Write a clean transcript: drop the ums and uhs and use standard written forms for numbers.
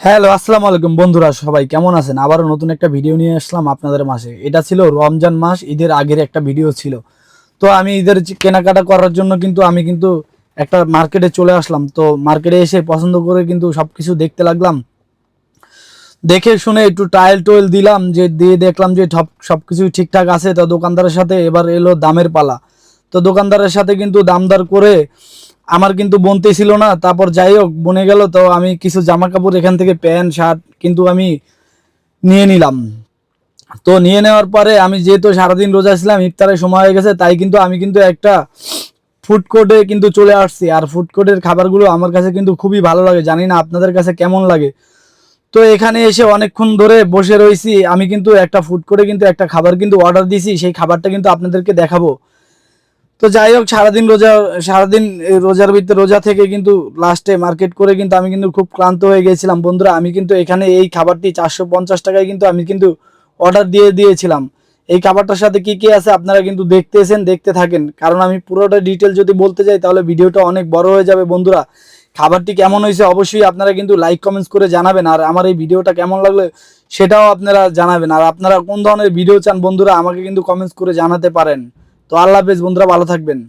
Hello, আসসালামু আলাইকুম বন্ধুরা, সবাই কেমন আছেন? আবারও নতুন একটা ভিডিও নিয়ে আসলাম আপনাদের মাঝে। এটা ছিল রমজান মাস, ঈদের আগের একটা ভিডিও ছিল। তো আমি ঈদের কেনাকাটা করার জন্য আমি একটা মার্কেটে চলে আসলাম। তো মার্কেটে এসে পছন্দ করে কিন্তু সবকিছু দেখতে লাগলাম। দেখে শুনে একটু ট্রায়াল টোয়েল দিলাম, যে দিয়ে দেখলাম যে সবকিছু ঠিকঠাক আছে। তো দোকানদারের সাথে এবার এলো দামের পালা। তো দোকানদারের সাথে কিন্তু দামদার করে আমার কিন্তু বনতে ছিল না। তারপর যাই হোক বনে গেল। তো আমি কিছু জামা কাপড় এখান থেকে প্যান্ট শার্ট কিন্তু আমি নিয়ে নিলাম। তো নিয়ে নেওয়ার পরে আমি যেহেতু সারাদিন রোজা ছিলাম, ইফতারের সময় হয়ে গেছে, তাই কিন্তু আমি কিন্তু একটা ফুড কোর্টে কিন্তু চলে আসছি। আর ফুড কোর্টের খাবারগুলো আমার কাছে কিন্তু খুবই ভালো লাগে, জানি না আপনাদের কাছে কেমন লাগে। তো এখানে এসে অনেকক্ষণ ধরে বসে রয়েছি। আমি কিন্তু একটা ফুড কোর্টে কিন্তু একটা খাবার কিন্তু অর্ডার দিয়েছি, সেই খাবারটা কিন্তু আপনাদেরকে দেখাবো। তো যাই হোক, সারাদিন এই রোজার ভিতরে রোজা থেকে কিন্তু লাস্টে মার্কেট করে কিন্তু আমি কিন্তু খুব ক্লান্ত হয়ে গেছিলাম বন্ধুরা। আমি কিন্তু এখানে এই খাবারটি 450 টাকায় কিন্তু আমি কিন্তু অর্ডার দিয়ে দিয়েছিলাম। এই খাবারটার সাথে কি কি আছে আপনারা কিন্তু দেখতে থাকেন, কারণ আমি পুরোটা ডিটেল যদি বলতে যাই তাহলে ভিডিওটা অনেক বড় হয়ে যাবে বন্ধুরা। খাবারটি কেমন হয়েছে অবশ্যই আপনারা কিন্তু লাইক কমেন্টস করে জানাবেন, আর আমার এই ভিডিওটা কেমন লাগলো সেটাও আপনারা জানাবেন। আর আপনারা কোন ধরনের ভিডিও চান বন্ধুরা আমাকে কিন্তু কমেন্টস করে জানাতে পারেন। তো আল্লাহ হাফেজ বন্ধুরা, ভালো থাকবেন।